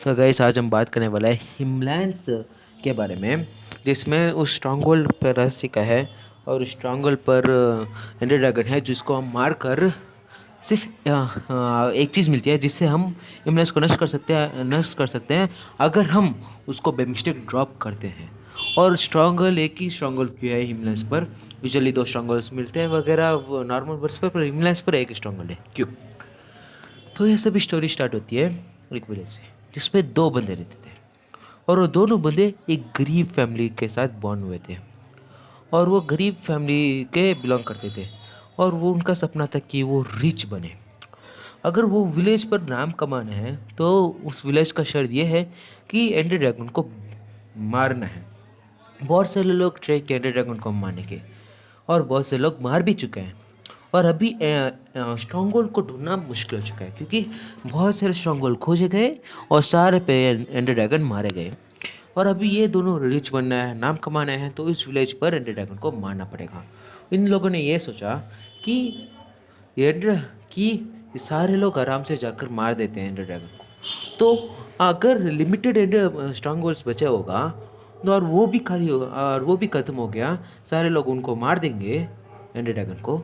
So guys आज हम बात करने वाला है हिमलैंड्स के बारे में, जिसमें उस स्ट्रॉन्गहोल्ड पर रहस्य का है। और उस स्ट्रॉन्गहोल्ड पर एंडर ड्रैगन है जिसको हम मार कर सिर्फ एक चीज़ मिलती है जिससे हम हिमलैंड्स को नष्ट कर सकते हैं अगर हम उसको बेमिस्टेक ड्रॉप करते हैं। और स्ट्रॉन्गल एक ही स्ट्रॉन्गल क्यों है हिमलैंड्स पर? यूजुअली दो स्ट्रॉन्गल्स मिलते हैं वगैरह नॉर्मल वर्ड्स पर हिमलैंड्स पर एक स्ट्रॉन्गल है क्यों? तो ये सभी स्टोरी स्टार्ट होती है एक विलेज से, जिसमें दो बंदे रहते थे। और वो दोनों बंदे एक गरीब फैमिली के साथ बॉर्न हुए थे। और वो गरीब फैमिली के बिलोंग करते थे। और वो उनका सपना था कि वो रिच बने। अगर वो विलेज पर नाम कमाना है तो उस विलेज का शर्त ये है कि एंडर ड्रैगन को मारना है। बहुत सारे लोग ट्राई किए एंडर ड्रैगन को मारने के, और बहुत से लोग मार भी चुके हैं। और अभी स्ट्रॉन्ग होल्ड को ढूंढना मुश्किल हो चुका है क्योंकि बहुत सारे स्ट्रॉन्ग होल्ड खोजे गए और सारे पे एंडर ड्रैगन मारे गए। और अभी ये दोनों रिच बनना है, नाम कमाना है, तो इस विलेज पर एंडर ड्रैगन को मारना पड़ेगा। इन लोगों ने ये सोचा कि एंडर कि सारे लोग आराम से जाकर मार देते हैं एंडर ड्रैगन को। तो अगर लिमिटेड एंडर स्ट्रॉन्ग होल्ड्स बचे होगा तो और वो भी खाली हो और वो भी ख़त्म हो गया, सारे लोग उनको मार देंगे एंडर ड्रैगन को,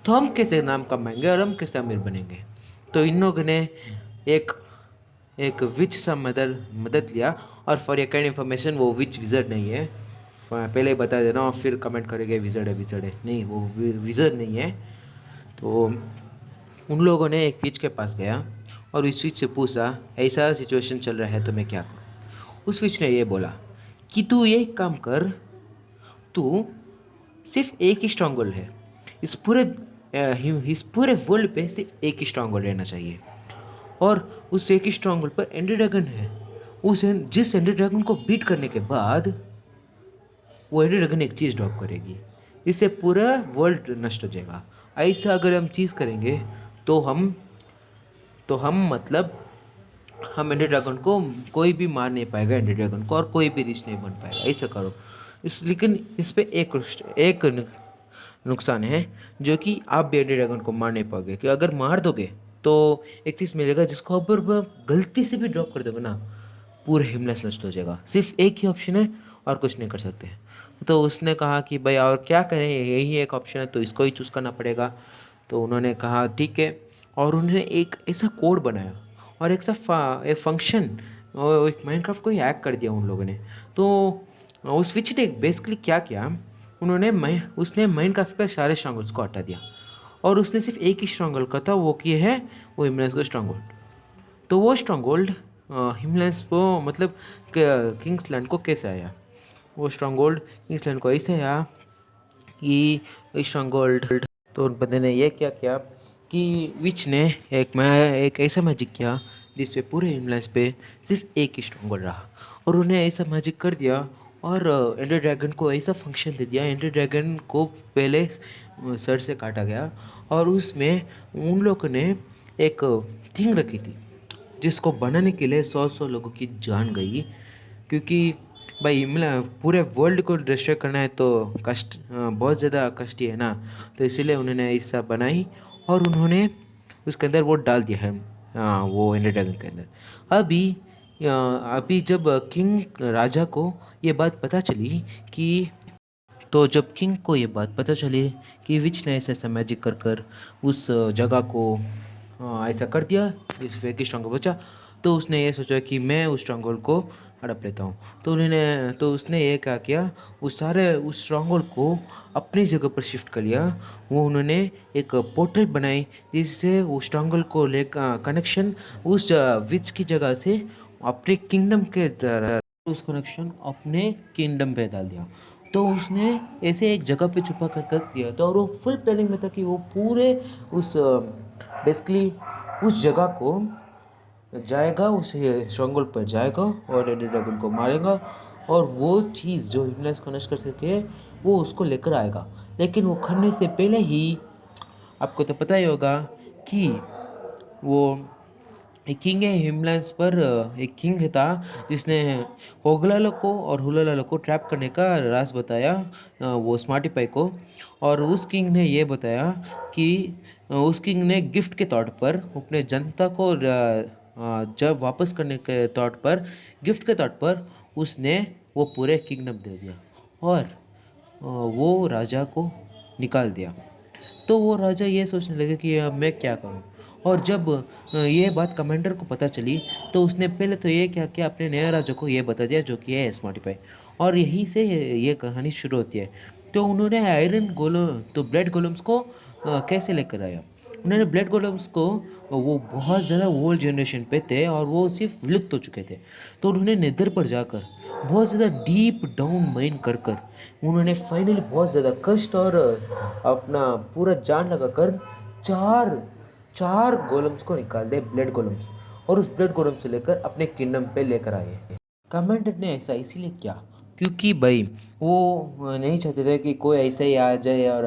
तो हम कैसे नाम कमाएंगे और हम कैसे अमीर बनेंगे? तो इन लोगों ने एक एक विच सा मदद लिया। और फॉर योर काइंड इन्फॉर्मेशन, वो विच विज़र्ड नहीं है। पहले ही बता देना और फिर कमेंट करेंगे विज़र्ड है नहीं, वो विज़र्ड नहीं है। तो उन लोगों ने एक विच के पास गया और उस विच से पूछा, ऐसा सिचुएशन चल रहा है तो मैं क्या करूँ? उस विच ने ये बोला कि तू ये काम कर, तू सिर्फ एक ही स्ट्रॉन्ग होल्ड है इस पूरे वर्ल्ड पे, सिर्फ एक ही स्ट्रॉन्ग होल्ड रहना चाहिए। और उस एक ही स्ट्रॉन्ग होल्ड पर एंडर ड्रैगन है। जिस एंडर ड्रैगन को बीट करने के बाद वो एंडर ड्रैगन एक चीज़ ड्रॉप करेगी, इससे पूरा वर्ल्ड नष्ट हो जाएगा। ऐसा अगर हम चीज़ करेंगे तो हम मतलब हम एंडर ड्रैगन को कोई भी मार नहीं पाएगा एंडर ड्रैगन को, और कोई भी रिच नहीं बन पाएगा। ऐसा करो। लेकिन इस पे एक नुकसान है, जो कि आप भी एंडर ड्रैगन को मार नहीं पाओगे। कि अगर मार दोगे तो एक चीज़ मिलेगा जिसको अगर गलती से भी ड्रॉप कर दोगे ना, पूरा हिमलेस नष्ट हो जाएगा। सिर्फ एक ही ऑप्शन है और कुछ नहीं कर सकते। तो उसने कहा कि भाई और क्या करें, यही एक ऑप्शन है तो इसको ही चूज़ करना पड़ेगा। तो उन्होंने कहा ठीक है। और उन्होंने एक ऐसा कोड बनाया और एक फंक्शन और एक माइनक्राफ्ट को ही हैक कर दिया उन लोगों ने। तो उस विच ने बेसिकली क्या किया, उसने माइनक्राफ्ट पे सारे स्ट्रॉन्गहोल्ड्स को हटा दिया और उसने सिर्फ एक ही स्ट्रॉन्गहोल्ड का था, वो किए है वो हिमलेस का स्ट्रॉन्गहोल्ड। तो वो स्ट्रॉन्गहोल्ड हिमलेस को मतलब किंग्सलैंड को कैसे आया? वो स्ट्रॉन्गहोल्ड किंग्सलैंड को ऐसे आया कि स्ट्रॉन्गहोल्ड, तो उन बंदे ने ये क्या किया कि विच ने एक ऐसा मैजिक किया जिसपे पूरे हिमलैंड्स पे सिर्फ एक ही स्ट्रॉन्गहोल्ड रहा। और उन्हें ऐसा मैजिक कर दिया और एंडर ड्रैगन को ऐसा फंक्शन दे दिया। एंडर ड्रैगन को पहले सर से काटा गया और उसमें उन लोगों ने एक थिंग रखी थी जिसको बनाने के लिए 100 लोगों की जान गई। क्योंकि भाई पूरे वर्ल्ड को डिस्ट्रॉय करना है तो बहुत ज़्यादा कष्ट ही है ना। तो इसीलिए उन्होंने ऐसा बनाई और उन्होंने उसके अंदर वो डाल दिया है, वो एंडर ड्रैगन के अंदर। अभी अभी जब किंग राजा को ये बात पता चली कि तो जब किंग को ये बात पता चली कि विच ने ऐसा ऐसा मैजिक कर कर उस जगह को ऐसा कर दिया, इस फेक स्ट्रॉन्ग बचा, तो उसने ये सोचा कि मैं उस स्ट्रॉन्ग होल्ड को हड़प लेता हूँ। तो उसने ये क्या किया, उस स्ट्रॉन्ग होल्ड को अपनी जगह पर शिफ्ट कर लिया। वो उन्होंने एक पोर्टल बनाई जिससे उस स्ट्रॉन्ग होल्ड को ले कनेक्शन उस विच की जगह से अपने किंगडम के उस कनेक्शन अपने किंगडम पे डाल दिया। तो उसने ऐसे एक जगह पे छुपा कर रख दिया था और वो फुल प्लानिंग में था कि वो पूरे उस बेसिकली उस जगह को जाएगा, उस स्ट्रॉन्गहोल्ड पर जाएगा और एंडर ड्रैगन को मारेगा। और वो चीज़ जो हिमलेस को नष्ट कर सके वो उसको लेकर आएगा। लेकिन वो करने से पहले ही आपको तो पता ही होगा कि वो एक किंग है हिमलैंड्स पर। एक किंग था जिसने होगलाला को और हुलाला को ट्रैप करने का राज बताया वो स्मार्टी पाई को। और उस किंग ने ये बताया कि उस किंग ने गिफ्ट के तौर पर अपने जनता को जब वापस करने के तौर पर, गिफ्ट के तौर पर उसने वो पूरे किंगडम दे दिया और वो राजा को निकाल दिया। तो वो राजा ये सोचने लगे कि अब मैं क्या करूं। और जब ये बात कमांडर को पता चली तो उसने पहले तो ये क्या किया, अपने नए राजा को ये बता दिया जो कि है स्मार्टी पाई। और यहीं से ये कहानी शुरू होती है। तो उन्होंने आयरन गोलो तो ब्लेड गोलम्स को कैसे लेकर आया। उन्होंने ब्लेड गोलम्स को, वो बहुत ज़्यादा ओल्ड जनरेशन पे थे और वो सिर्फ विलुप्त हो चुके थे। तो उन्होंने नेदर पर जाकर बहुत ज़्यादा डीप डाउन माइन कर कर उन्होंने फाइनली बहुत ज़्यादा कष्ट और अपना पूरा जान लगाकर चार चार गोलम्स को निकाल दे, ब्लेड गोलम्स, और उस ब्लेड गोलम से लेकर अपने किंगडम पे लेकर आए। कमांडर ने ऐसा इसीलिए किया क्योंकि भाई वो नहीं चाहते थे कि कोई ऐसे ही आ जाए और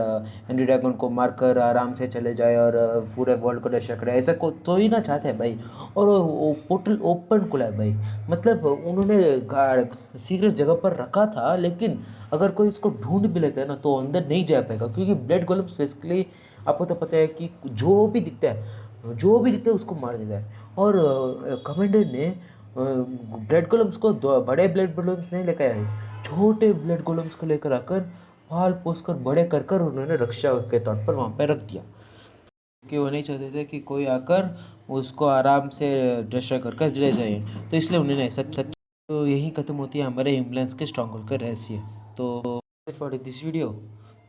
एंड्री ड्रैगन को मारकर आराम से चले जाए और पूरे वर्ल्ड को डिस्ट्रॉय करे। ऐसा को तो ही ना चाहते हैं भाई। और वो पोर्टल ओपन खुला है भाई, मतलब उन्होंने सीक्रेट जगह पर रखा था, लेकिन अगर कोई इसको ढूंढ भी लेता है ना तो अंदर नहीं जा पाएगा, क्योंकि ब्लड गोलम्स बेसिकली आपको तो पता है कि जो भी दिखता है उसको मार देता है। और कमांडर ने ब्लड गोलम्स को बड़े ब्लड गोलम्स नहीं लेकर आए, छोटे ब्लड गोलम्स को लेकर आकर पाल पोस कर बड़े कर कर उन्होंने रक्षा के तौर पर वहाँ पे रख दिया, कि वो नहीं चाहते थे कि कोई आकर उसको आराम से डिस्ट्रॉय कर कर ले जाए। तो इसलिए उन्होंने ऐसा किया। तो यही खत्म होती है हमारे हिमलैंड्स के स्ट्रॉन्ग होल्ड का रहस्य। तो for this video,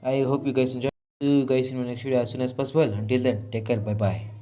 I hope you guys enjoy. See you guys in my next video as soon as possible. Until then, take care. Bye bye.